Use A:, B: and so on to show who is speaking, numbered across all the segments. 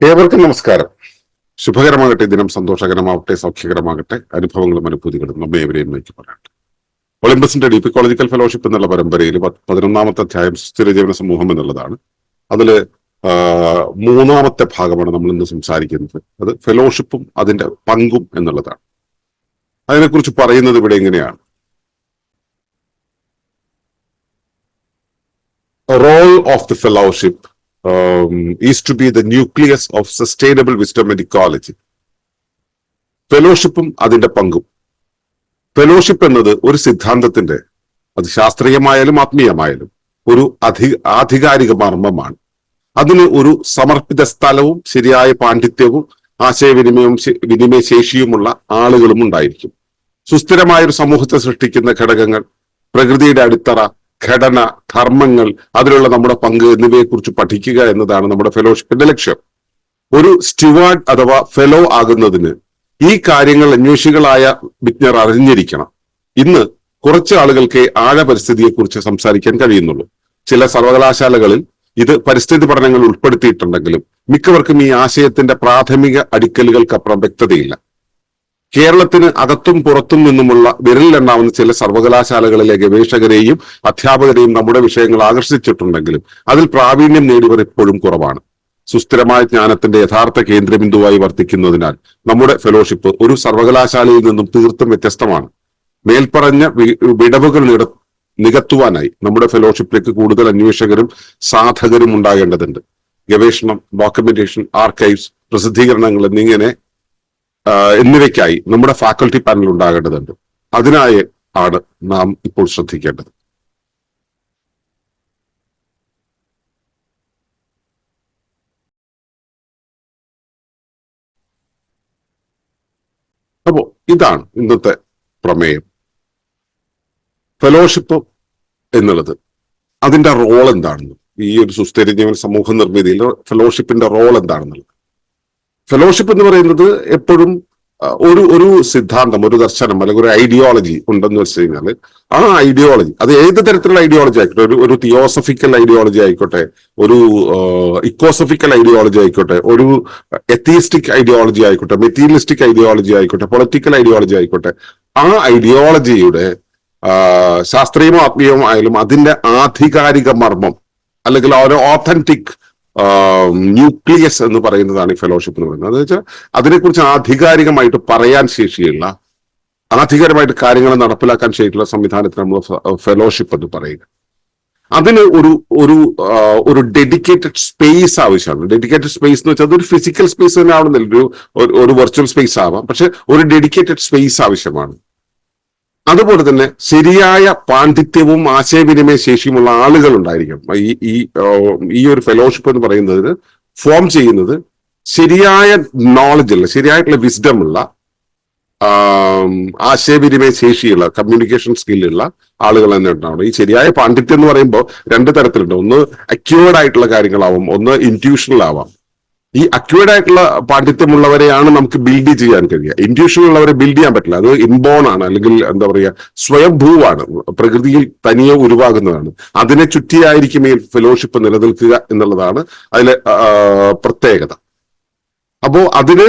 A: ഏവർക്കും നമസ്കാരം. ശുഭകരമാകട്ടെ, ദിനം സന്തോഷകരമാവട്ടെ, സൗഖ്യകരമാകട്ടെ, അനുഭവങ്ങളും അനുഭൂതികളും നമ്മെ എവരെയും നയിച്ചു പറയട്ടെ. ഒളിമ്പസിന്റെ ഡീപിക്കോളജിക്കൽ ഫെലോഷിപ്പ് എന്നുള്ള പരമ്പരയിൽ 11ാമത്തെ അധ്യായം സുസ്ഥിര ജീവന സമൂഹം എന്നുള്ളതാണ്. അതില് മൂന്നാമത്തെ ഭാഗമാണ് നമ്മൾ ഇന്ന് സംസാരിക്കുന്നത്. അത് ഫെലോഷിപ്പും അതിന്റെ പങ്കും എന്നുള്ളതാണ്. അതിനെക്കുറിച്ച് പറയുന്നത് ഇവിടെ എങ്ങനെയാണ്: role of the fellowship is to be the nucleus of sustainable wisdom and ecology. ഫെലോഷിപ്പും അതിന്റെ പങ്കും. ഫെലോഷിപ്പ് എന്നത് ഒരു സിദ്ധാന്തത്തിന്റെ, അത് ശാസ്ത്രീയമായാലും ആത്മീയമായാലും, ഒരു ആധികാരിക മർമ്മമാണ്. അതിന് ഒരു സമർപ്പിത സ്ഥലവും ശരിയായ പാണ്ഡിത്യവും വിനിമയ ശേഷിയുമുള്ള ആളുകളും ഉണ്ടായിരിക്കും. സുസ്ഥിരമായ ഒരു സമൂഹത്തെ സൃഷ്ടിക്കുന്ന ഘടകങ്ങൾ, പ്രകൃതിയുടെ അടിത്തറ, ഘടന, ധർമ്മങ്ങൾ, അതിലുള്ള നമ്മുടെ പങ്ക് എന്നിവയെക്കുറിച്ച് പഠിക്കുക എന്നതാണ് നമ്മുടെ ഫെലോഷിപ്പിന്റെ ലക്ഷ്യം. ഒരു സ്റ്റുവാർഡ് അഥവാ ഫെലോ ആകുന്നതിന് ഈ കാര്യങ്ങൾ അന്വേഷികളായ വിജ്ഞർ അറിഞ്ഞിരിക്കണം. ഇന്ന് കുറച്ച് ആളുകൾക്ക് പരിസ്ഥിതിയെക്കുറിച്ച് സംസാരിക്കാൻ കഴിയുന്നുള്ളൂ. ചില സർവകലാശാലകളിൽ ഇത് പരിസ്ഥിതി പഠനങ്ങൾ ഉൾപ്പെടുത്തിയിട്ടുണ്ടെങ്കിലും മിക്കവർക്കും ഈ ആശയത്തിന്റെ പ്രാഥമിക അടിക്കലുകൾക്കപ്പുറം വ്യക്തതയില്ല. കേരളത്തിന് അകത്തും പുറത്തും നിന്നുമുള്ള വിരലിലെണ്ണാവുന്ന ചില സർവകലാശാലകളിലെ ഗവേഷകരെയും അധ്യാപകരെയും നമ്മുടെ വിഷയങ്ങൾ ആകർഷിച്ചിട്ടുണ്ടെങ്കിലും അതിൽ പ്രാവീണ്യം നേടിയവർ ഇപ്പോഴും കുറവാണ്. സുസ്ഥിരമായ ജ്ഞാനത്തിന്റെ യഥാർത്ഥ കേന്ദ്രബിന്ദുവായി വർത്തിക്കുന്നതിനാൽ നമ്മുടെ ഫെലോഷിപ്പ് ഒരു സർവകലാശാലയിൽ നിന്നും തീർത്തും വ്യത്യസ്തമാണ്. മേൽപ്പറഞ്ഞ വിടവുകൾ നികത്തുവാനായി നമ്മുടെ ഫെലോഷിപ്പിലേക്ക് കൂടുതൽ അന്വേഷകരും സാധകരും ഉണ്ടാകേണ്ടതുണ്ട്. ഗവേഷണം, ഡോക്യുമെന്റേഷൻ, ആർക്കൈവ്സ്, പ്രസിദ്ധീകരണങ്ങൾ എന്നിവയ്ക്കായി നമ്മുടെ ഫാക്കൽറ്റി പാനൽ ഉണ്ടാകേണ്ടതുണ്ട്. അതിനായി ആണ് നാം ഇപ്പോൾ ശ്രദ്ധിക്കേണ്ടത്. അപ്പോ ഇതാണ് ഇന്നത്തെ പ്രമേയം. ഫെലോഷിപ്പ് എന്നുള്ളത് അതിന്റെ റോൾ എന്താണെന്ന്, ഈ ഒരു സുസ്ഥിര ജീവന സമൂഹ നിർമ്മിതിയിൽ ഫെലോഷിപ്പിന്റെ റോൾ എന്താണെന്നുള്ളത്. ഫെലോഷിപ്പ് എന്ന് പറയുന്നത് എപ്പോഴും ഒരു സിദ്ധാന്തം, ഒരു ദർശനം, അല്ലെങ്കിൽ ഒരു ഐഡിയോളജി ഉണ്ടെന്ന് വെച്ച് കഴിഞ്ഞാൽ ആ ഐഡിയോളജി, അത് ഏത് തരത്തിലുള്ള ഐഡിയോളജി ആയിക്കോട്ടെ, ഒരു തിയോസഫിക്കൽ ഐഡിയോളജി ആയിക്കോട്ടെ, ഒരു ഇക്കോസഫിക്കൽ ഐഡിയോളജി ആയിക്കോട്ടെ, ഒരു എത്തീസ്റ്റിക് ഐഡിയോളജി ആയിക്കോട്ടെ, മെറ്റീരിയലിസ്റ്റിക് ഐഡിയോളജി ആയിക്കോട്ടെ, പൊളിറ്റിക്കൽ ഐഡിയോളജി ആയിക്കോട്ടെ, ആ ഐഡിയോളജിയുടെ ശാസ്ത്രീയമോ ആത്മീയമോ ആയാലും അതിന്റെ ആധികാരിക മർമ്മം അല്ലെങ്കിൽ ഒരു ഓഥന്റിക് ന്യൂക്ലിയസ് എന്ന് പറയുന്നതാണ് ഈ ഫെലോഷിപ്പ് എന്ന് പറയുന്നത്. അതെന്ന് വെച്ചാൽ അതിനെക്കുറിച്ച് ആധികാരികമായിട്ട് പറയാൻ ശേഷിയുള്ള, ആധികാരികമായിട്ട് കാര്യങ്ങൾ നടപ്പിലാക്കാൻ ശേഷിയുള്ള സംവിധാനത്തിന് നമ്മൾ ഫെലോഷിപ്പ് എന്ന് പറയുക. അതിന് ഒരു ഡെഡിക്കേറ്റഡ് സ്പേസ് ആവശ്യമാണ്. ഡെഡിക്കേറ്റഡ് സ്പേസ് എന്ന് വെച്ചാൽ അതൊരു ഫിസിക്കൽ സ്പേസ് തന്നെ ആവുന്നില്ല, ഒരു വെർച്വൽ സ്പേസ് ആവാം, പക്ഷെ ഒരു ഡെഡിക്കേറ്റഡ് സ്പേസ് ആവശ്യമാണ്. അതുപോലെ തന്നെ ശരിയായ പാണ്ഡിത്യവും ആശയവിനിമയ ശേഷിയുമുള്ള ആളുകൾ ഉണ്ടായിരിക്കണം. ഈ ഒരു ഫെലോഷിപ്പ് എന്ന് പറയുന്നതിന് ഫോം ചെയ്യുന്നത് ശരിയായ നോളജുള്ള, ശരിയായിട്ടുള്ള വിസ്ഡമുള്ള, ആശയവിനിമയ ശേഷിയുള്ള, കമ്മ്യൂണിക്കേഷൻ സ്കില്ലുള്ള ആളുകൾ തന്നെ ഉണ്ടാവണം. ഈ ശരിയായ പാണ്ഡിത്യം എന്ന് പറയുമ്പോൾ രണ്ട് തരത്തിലുണ്ട്. ഒന്ന് അക്യൂർഡ് ആയിട്ടുള്ള കാര്യങ്ങളാവും, ഒന്ന് ഇൻറ്റ്യൂഷണൽ ആവാം. ഈ അക്യൂർഡ് ആയിട്ടുള്ള പാണ്ഡിത്യമുള്ളവരെയാണ് നമുക്ക് ബിൽഡ് ചെയ്യാൻ കഴിയുക. ഇൻറ്റ്യൂഷൻ ഉള്ളവരെ ബിൽഡ് ചെയ്യാൻ പറ്റില്ല. അത് ഇൻബോൺ ആണ്, അല്ലെങ്കിൽ എന്താ പറയുക, സ്വയംഭൂവാണ്, പ്രകൃതിയിൽ തനിയെ ഉരുവാകുന്നതാണ്. അതിനെ ചുറ്റിയായിരിക്കും ഈ ഫെലോഷിപ്പ് നിലനിൽക്കുക എന്നുള്ളതാണ് അതിലെ പ്രത്യേകത. അപ്പോ അതിന്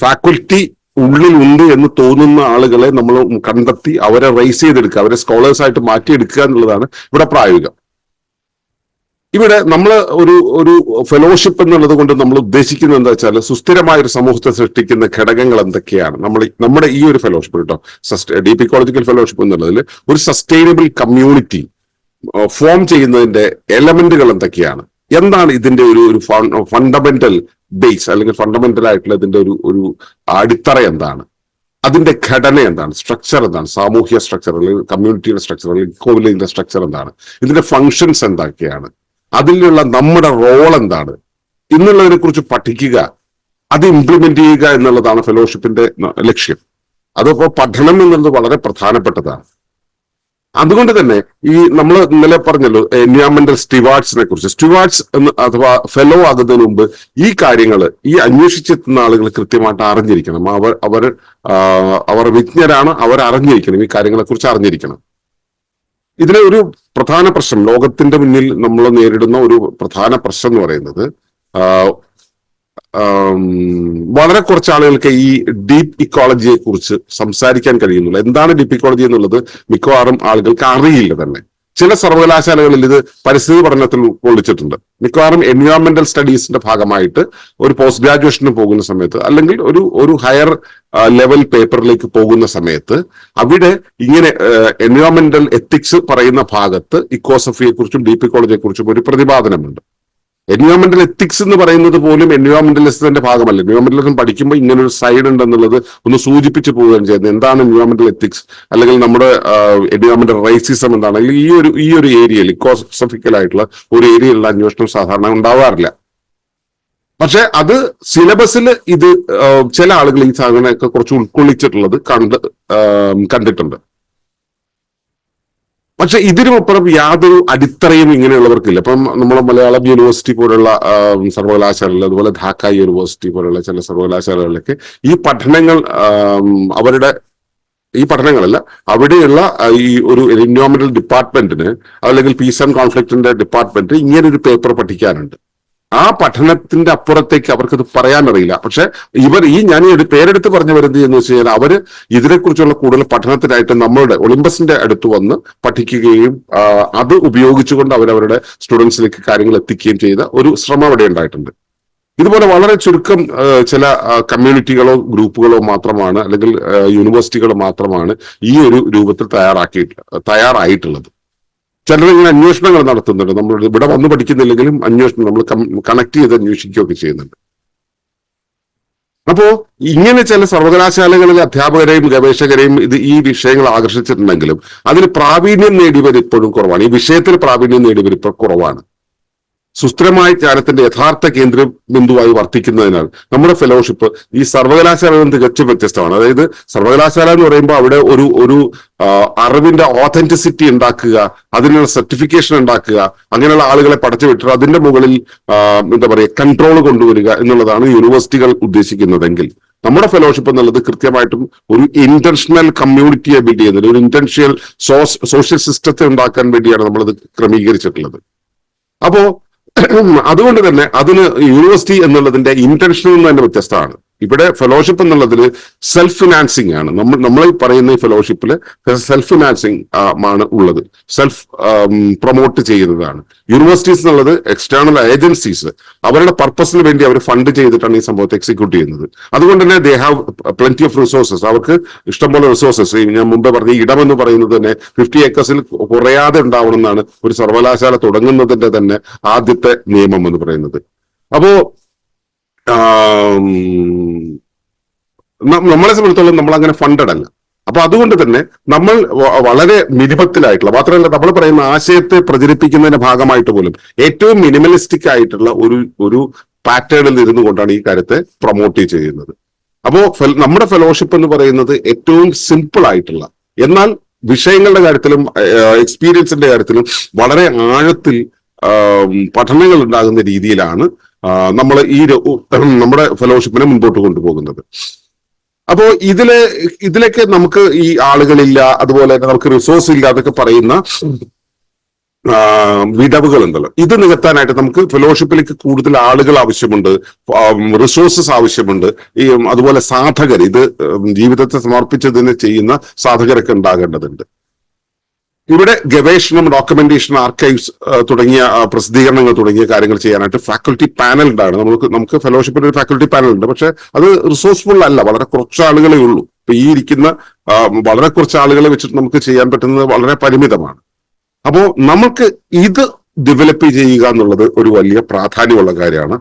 A: ഫാക്കൽറ്റി ഉള്ളിലുണ്ട് എന്ന് തോന്നുന്ന ആളുകളെ നമ്മൾ കണ്ടെത്തി അവരെ റൈസ് ചെയ്തെടുക്കുക, അവരെ സ്കോളേഴ്സ് ആയിട്ട് മാറ്റിയെടുക്കുക എന്നുള്ളതാണ് ഇവിടെ പ്രായോഗികം. ഇവിടെ നമ്മൾ ഒരു ഫെലോഷിപ്പ് എന്നുള്ളത് കൊണ്ട് നമ്മൾ ഉദ്ദേശിക്കുന്നത് എന്താ വെച്ചാൽ, സുസ്ഥിരമായ ഒരു സമൂഹത്തെ സൃഷ്ടിക്കുന്ന ഘടകങ്ങൾ എന്തൊക്കെയാണ്. നമ്മുടെ ഈ ഒരു ഫെലോഷിപ്പ് കേട്ടോ, ഡീപ് ഇക്കോളജിക്കൽ ഫെലോഷിപ്പ് എന്നുള്ളതിൽ ഒരു സസ്റ്റൈനബിൾ കമ്മ്യൂണിറ്റി ഫോം ചെയ്യുന്നതിന്റെ എലമെന്റുകൾ എന്തൊക്കെയാണ്, എന്താണ് ഇതിന്റെ ഒരു ഫണ്ടമെന്റൽ ബേസ്, അല്ലെങ്കിൽ ഫണ്ടമെന്റൽ ആയിട്ടുള്ള ഇതിന്റെ ഒരു അടിത്തറ എന്താണ്, അതിന്റെ ഘടന എന്താണ്, സ്ട്രക്ചർ എന്താണ്, സാമൂഹ്യ സ്ട്രക്ചർ അല്ലെങ്കിൽ കമ്മ്യൂണിറ്റിയുടെ സ്ട്രക്ചർ അല്ലെങ്കിൽ കോവിലിന്റെ സ്ട്രക്ചർ എന്താണ്, ഇതിന്റെ ഫങ്ഷൻസ് എന്തൊക്കെയാണ്, അതിലുള്ള നമ്മുടെ റോൾ എന്താണ് എന്നുള്ളതിനെ കുറിച്ച് പഠിക്കുക, അത് ഇംപ്ലിമെന്റ് ചെയ്യുക എന്നുള്ളതാണ് ഫെലോഷിപ്പിന്റെ ലക്ഷ്യം. അതിപ്പോ പഠനം എന്നുള്ളത് വളരെ പ്രധാനപ്പെട്ടതാണ്. അതുകൊണ്ട് തന്നെ ഈ നമ്മൾ ഇന്നലെ പറഞ്ഞല്ലോ എൻവയോൺമെന്റൽ സ്റ്റുവാർഡ്സിനെ കുറിച്ച്. സ്റ്റുവാർഡ്സ് അഥവാ ഫെലോ ആകുന്നതിന് മുമ്പ് ഈ കാര്യങ്ങൾ, ഈ അന്വേഷിച്ചെത്തുന്ന ആളുകൾ കൃത്യമായിട്ട് അറിഞ്ഞിരിക്കണം. അവർ വിജ്ഞരാണ്, അവർ അറിഞ്ഞിരിക്കണം, ഈ കാര്യങ്ങളെ കുറിച്ച് അറിഞ്ഞിരിക്കണം. ഇതിലെ ഒരു പ്രധാന പ്രശ്നം, ലോകത്തിന്റെ മുന്നിൽ നമ്മൾ നേരിടുന്ന ഒരു പ്രധാന പ്രശ്നം എന്ന് പറയുന്നത് വളരെ കുറച്ച് ആളുകൾക്ക് ഈ ഡീപ്പ് ഇക്കോളജിയെ കുറിച്ച് സംസാരിക്കാൻ കഴിയുന്നുള്ളൂ. എന്താണ് ഡീപ്പ് ഇക്കോളജി എന്നുള്ളത് മിക്കവാറും ആളുകൾക്ക് അറിയില്ല തന്നെ. ചില സർവകലാശാലകളിൽ ഇത് പരിസ്ഥിതി പഠനത്തിൽ ഉൾക്കൊള്ളിച്ചിട്ടുണ്ട്. മിക്കവാറും എൻവയോൺമെന്റൽ സ്റ്റഡീസിന്റെ ഭാഗമായിട്ട് ഒരു പോസ്റ്റ് ഗ്രാജുവേഷന് പോകുന്ന സമയത്ത് അല്ലെങ്കിൽ ഒരു ഹയർ ലെവൽ പേപ്പറിലേക്ക് പോകുന്ന സമയത്ത് അവിടെ ഇങ്ങനെ എൻവയോൺമെന്റൽ എത്തിക്സ് പറയുന്ന ഭാഗത്ത് ഇക്കോസഫിയെ കുറിച്ചും ഡീപ്പ് ഇക്കോളജിയെ കുറിച്ചും ഒരു പ്രതിപാദനമുണ്ട്. എൻവയോൺമെന്റൽ എത്തിക്സ് എന്ന് പറയുന്നത് പോലും എൻവയോൺമെന്റലിസത്തിന്റെ ഭാഗമല്ല. എൻവയോൺമെന്റലിസം പഠിക്കുമ്പോൾ ഇങ്ങനെ ഒരു സൈഡ് ഉണ്ടെന്നുള്ളത് ഒന്ന് സൂചിപ്പിച്ചു പോവുകയാണ് ചെയ്യുന്നത്. എന്താണ് എൻവയോൺമെന്റൽ എത്തിക്സ്, അല്ലെങ്കിൽ നമ്മുടെ എൻവയോൺമെന്റൽ റൈസിസം എന്താണ്, അല്ലെങ്കിൽ ഈ ഒരു ഏരിയയിൽ ഇക്കോസഫിക്കൽ ആയിട്ടുള്ള ഒരു ഏരിയയിലുള്ള അന്വേഷണം സാധാരണ ഉണ്ടാവാറില്ല. പക്ഷെ അത് സിലബസിൽ ഇത് ചില ആളുകൾ ഈ സാധനമൊക്കെ കുറച്ച് ഉൾക്കൊള്ളിച്ചിട്ടുള്ളത് കണ്ടിട്ടുണ്ട്. പക്ഷെ ഇതിനുമപ്പുറം യാതൊരു അടിത്തറയും ഇങ്ങനെയുള്ളവർക്കില്ല. ഇപ്പം നമ്മുടെ മലയാളം യൂണിവേഴ്സിറ്റി പോലുള്ള സർവകലാശാലകൾ, അതുപോലെ ധാക്ക യൂണിവേഴ്സിറ്റി പോലുള്ള ചില സർവകലാശാലകളിലൊക്കെ ഈ പഠനങ്ങളല്ല, അവിടെയുള്ള ഈ ഒരു എൻവയോൺമെന്റൽ ഡിപ്പാർട്ട്മെന്റിന് അല്ലെങ്കിൽ പീസ് ആൻഡ് കോൺഫ്ലിക്റ്റിന്റെ ഡിപ്പാർട്ട്മെന്റ് ഇങ്ങനൊരു പേപ്പർ പഠിക്കാനുണ്ട്. ആ പഠനത്തിന്റെ അപ്പുറത്തേക്ക് അവർക്കത് പറയാനറിയില്ല. പക്ഷെ ഞാൻ പേരെടുത്ത് പറഞ്ഞു വരുന്നത് എന്ന് വെച്ച് കഴിഞ്ഞാൽ അവര് ഇതിനെക്കുറിച്ചുള്ള കൂടുതൽ പഠനത്തിനായിട്ട് നമ്മളുടെ ഒളിമ്പസിന്റെ അടുത്ത് വന്ന് പഠിക്കുകയും അത് ഉപയോഗിച്ചുകൊണ്ട് അവരവരുടെ സ്റ്റുഡൻസിലേക്ക് കാര്യങ്ങൾ എത്തിക്കുകയും ചെയ്ത ഒരു ശ്രമം അവിടെ ഉണ്ടായിട്ടുണ്ട്. ഇതുപോലെ വളരെ ചുരുക്കം ചില കമ്മ്യൂണിറ്റികളോ ഗ്രൂപ്പുകളോ മാത്രമാണ്, അല്ലെങ്കിൽ യൂണിവേഴ്സിറ്റികളോ മാത്രമാണ് ഈ ഒരു രൂപത്തിൽ തയ്യാറായിട്ടുള്ളത്. ചിലരിങ്ങനെ അന്വേഷണങ്ങൾ നടത്തുന്നുണ്ട്. നമ്മൾ ഇവിടെ വന്ന് പഠിക്കുന്നില്ലെങ്കിലും അന്വേഷണം നമ്മൾ കണക്ട് ചെയ്ത് അന്വേഷിക്കുകയൊക്കെ ചെയ്യുന്നുണ്ട്. അപ്പോ ഇങ്ങനെ ചില സർവകലാശാലകളിലെ അധ്യാപകരെയും ഗവേഷകരെയും ഈ വിഷയങ്ങൾ ആകർഷിച്ചിട്ടുണ്ടെങ്കിലും അതിന് പ്രാവീണ്യം നേടിയവർ ഇപ്പോഴും കുറവാണ്. ഈ വിഷയത്തിൽ പ്രാവീണ്യം നേടിയവർ ഇപ്പോൾ കുറവാണ്. സുസ്ഥിരമായ ജ്ഞാനത്തിന്റെ യഥാർത്ഥ കേന്ദ്ര ബിന്ദുവായി വർത്തിക്കുന്നതിനാൽ നമ്മുടെ ഫെലോഷിപ്പ് ഈ സർവകലാശാലയിൽ നിന്ന് തികച്ചും വ്യത്യസ്തമാണ്. അതായത് സർവകലാശാല എന്ന് പറയുമ്പോൾ അവിടെ ഒരു അറിവിന്റെ ഓതന്റിസിറ്റി ഉണ്ടാക്കുക, അതിനുള്ള സർട്ടിഫിക്കേഷൻ ഉണ്ടാക്കുക, അങ്ങനെയുള്ള ആളുകളെ പഠിച്ചു വിട്ടിട്ട് അതിന്റെ മുകളിൽ കൺട്രോൾ കൊണ്ടുവരിക എന്നുള്ളതാണ് യൂണിവേഴ്സിറ്റികൾ ഉദ്ദേശിക്കുന്നതെങ്കിൽ നമ്മുടെ ഫെലോഷിപ്പ് എന്നുള്ളത് കൃത്യമായിട്ടും ഒരു ഇന്റൻഷണൽ കമ്മ്യൂണിറ്റിയെ ബിൽഡ് ചെയ്യുന്നത്, ഒരു ഇന്റൻഷ്യൽ സോഷ്യൽ സിസ്റ്റത്തെ ഉണ്ടാക്കാൻ വേണ്ടിയാണ് നമ്മളത് ക്രമീകരിച്ചിട്ടുള്ളത്. അപ്പോ അതുകൊണ്ട് തന്നെ അതിന് യൂണിവേഴ്സിറ്റി എന്നുള്ളതിന്റെ ഇന്റൻഷനിൽ നിന്ന് തന്നെ വ്യത്യസ്തമാണ്. ഇവിടെ ഫെലോഷിപ്പ് എന്നുള്ളതിൽ സെൽഫ് ഫിനാൻസിങ് ആണ്. നമ്മൾ പറയുന്ന ഈ ഫെലോഷിപ്പിൽ സെൽഫ് ഫിനാൻസിങ് ആണ് ഉള്ളത്, സെൽഫ് പ്രൊമോട്ട് ചെയ്യുന്നതാണ്. യൂണിവേഴ്സിറ്റീസ് എന്നുള്ളത് എക്സ്റ്റേണൽ ഏജൻസീസ് അവരുടെ പർപ്പസിന് വേണ്ടി അവർ ഫണ്ട് ചെയ്തിട്ടാണ് ഈ സംഭവത്തെ എക്സിക്യൂട്ട് ചെയ്യുന്നത്. അതുകൊണ്ട് തന്നെ they have plenty of resources. അവർക്ക് ഇഷ്ടംപോലെ റിസോഴ്സസ്. ഞാൻ മുമ്പേ പറഞ്ഞ ഇടം എന്ന് പറയുന്നത് തന്നെ 50 ഏക്കേഴ്സിൽ കുറയാതെ ഉണ്ടാവണം എന്നാണ് ഒരു സർവകലാശാല തുടങ്ങുന്നതിന്റെ തന്നെ ആദ്യത്തെ നിയമം എന്ന് പറയുന്നത്. അപ്പോ നമ്മളെ സംബന്ധിച്ചിടത്തോളം നമ്മൾ അങ്ങനെ ഫണ്ടഡ് അല്ല. അപ്പൊ അതുകൊണ്ട് തന്നെ നമ്മൾ വളരെ മിനിമത്തിലായിട്ടുള്ള, മാത്രമല്ല നമ്മൾ പറയുന്ന ആശയത്തെ പ്രചരിപ്പിക്കുന്നതിന്റെ ഭാഗമായിട്ട് പോലും ഏറ്റവും മിനിമലിസ്റ്റിക് ആയിട്ടുള്ള ഒരു പാറ്റേണിൽ ഇരുന്നു കൊണ്ടാണ് ഈ കാര്യത്തെ പ്രൊമോട്ട് ചെയ്യുന്നത്. അപ്പോ നമ്മുടെ ഫെലോഷിപ്പ് എന്ന് പറയുന്നത് ഏറ്റവും സിമ്പിൾ ആയിട്ടുള്ള, എന്നാൽ വിഷയങ്ങളുടെ കാര്യത്തിലും എക്സ്പീരിയൻസിന്റെ കാര്യത്തിലും വളരെ ആഴത്തിൽ പഠനങ്ങൾ ഉണ്ടാകുന്ന രീതിയിലാണ് നമ്മൾ നമ്മുടെ ഫെലോഷിപ്പിനെ മുൻപോട്ട് കൊണ്ടുപോകുന്നത്. അപ്പോ ഇതിലേക്ക് നമുക്ക് ഈ ആളുകളില്ല, അതുപോലെ നമുക്ക് റിസോഴ്സ് ഇല്ല എന്നൊക്കെ പറയുന്ന വിടവുകൾ ഉണ്ടല്ലോ, ഇത് നികത്താനായിട്ട് നമുക്ക് ഫെലോഷിപ്പിലേക്ക് കൂടുതൽ ആളുകൾ ആവശ്യമുണ്ട്, റിസോഴ്സസ് ആവശ്യമുണ്ട്. അതുപോലെ സാധകർ, ഇത് ജീവിതത്തെ സമർപ്പിച്ചതിന് ചെയ്യുന്ന സാധകരൊക്കെ ഉണ്ടാകേണ്ടതുണ്ട്. ഇവിടെ ഗവേഷണം, ഡോക്യുമെന്റേഷൻ, ആർക്കൈവ്സ് തുടങ്ങിയ പ്രസിദ്ധീകരണങ്ങൾ തുടങ്ങിയ കാര്യങ്ങൾ ചെയ്യാനായിട്ട് ഫാക്കൽറ്റി പാനൽ ഉണ്ടാണ്. നമുക്ക് ഫെലോഷിപ്പിന്റെ ഒരു ഫാക്കൽറ്റി പാനൽ ഉണ്ട്. പക്ഷെ അത് റിസോഴ്സ്ഫുൾ അല്ല, വളരെ കുറച്ച് ആളുകളെ ഉള്ളൂ. ഇപ്പൊ ഈ ഇരിക്കുന്ന വളരെ കുറച്ച് ആളുകളെ വെച്ചിട്ട് നമുക്ക് ചെയ്യാൻ പറ്റുന്നത് വളരെ പരിമിതമാണ്. അപ്പോ നമുക്ക് ഇത് ഡെവലപ്പ് ചെയ്യുക എന്നുള്ളത് ഒരു വലിയ പ്രാധാന്യമുള്ള കാര്യമാണ്.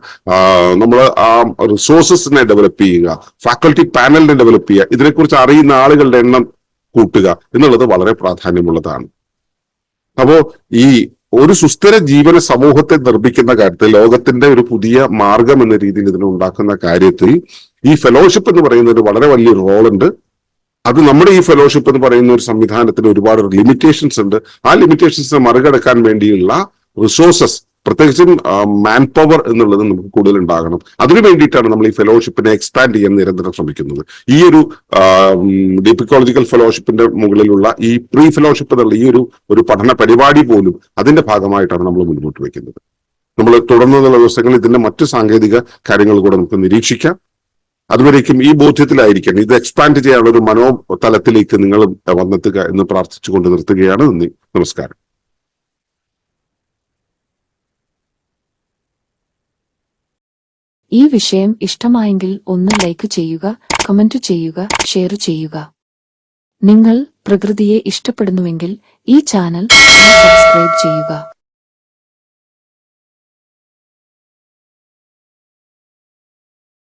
A: നമ്മൾ ആ റിസോഴ്സസിനെ ഡെവലപ്പ് ചെയ്യുക, ഫാക്കൽറ്റി പാനലിനെ ഡെവലപ്പ് ചെയ്യുക, ഇതിനെക്കുറിച്ച് അറിയുന്ന ആളുകളുടെ എണ്ണം കൂട്ടുക എന്നുള്ളത് വളരെ പ്രാധാന്യമുള്ളതാണ്. അപ്പോ ഈ ഒരു സുസ്ഥിര ജീവന സമൂഹത്തെ നിർമ്മിക്കുന്ന കാര്യത്തിൽ, ലോകത്തിന്റെ ഒരു പുതിയ മാർഗം എന്ന രീതിയിൽ ഇതിനെ ഉണ്ടാക്കുന്ന കാര്യത്തിൽ ഈ ഫെലോഷിപ്പ് എന്ന് പറയുന്ന ഒരു വളരെ വലിയ റോളുണ്ട്. അത് നമ്മുടെ ഈ ഫെലോഷിപ്പ് എന്ന് പറയുന്ന ഒരു സംവിധാനത്തിന് ഒരുപാട് ലിമിറ്റേഷൻസ് ഉണ്ട്. ആ ലിമിറ്റേഷൻസിനെ മറികടക്കാൻ വേണ്ടിയുള്ള റിസോഴ്സസ് പ്രത്യേകിച്ചും മാൻ പവർ എന്നുള്ളത് നമുക്ക് കൂടുതൽ ഉണ്ടാകണം. അതിനു വേണ്ടിയിട്ടാണ് നമ്മൾ ഈ ഫെലോഷിപ്പിനെ എക്സ്പാൻഡ് ചെയ്യാൻ നിരന്തരം ശ്രമിക്കുന്നത്. ഈ ഒരു ഡീപ് ഇക്കോളജിക്കൽ ഫെലോഷിപ്പിന്റെ മുകളിലുള്ള ഈ പ്രീ ഫെലോഷിപ്പ് എന്നുള്ള ഈ ഒരു പഠന പരിപാടി പോലും അതിന്റെ ഭാഗമായിട്ടാണ് നമ്മൾ മുന്നോട്ട് വയ്ക്കുന്നത്. നമ്മൾ തുടർന്നുള്ള ദിവസങ്ങളിൽ ഇതിന്റെ മറ്റു സാങ്കേതിക കാര്യങ്ങൾ കൂടെ നമുക്ക് നിരീക്ഷിക്കാം. അതുവരേക്കും ഈ ബോധ്യത്തിലായിരിക്കണം, ഇത് എക്സ്പാൻഡ് ചെയ്യാനുള്ള ഒരു മനോതലത്തിലേക്ക് നിങ്ങൾ വന്നെത്തുക എന്ന് പ്രാർത്ഥിച്ചുകൊണ്ട് നിർത്തുകയാണ്. നന്ദി, നമസ്കാരം.
B: ഈ വിഷയം ഇഷ്ടമായെങ്കിൽ ഒന്ന് ലൈക്ക് ചെയ്യുക, കമന്റ് ചെയ്യുക, ഷെയർ ചെയ്യുക. നിങ്ങൾ പ്രകൃതിയെ ഇഷ്ടപ്പെടുന്നുവെങ്കിൽ ഈ ചാനൽ സബ്സ്ക്രൈബ് ചെയ്യുക.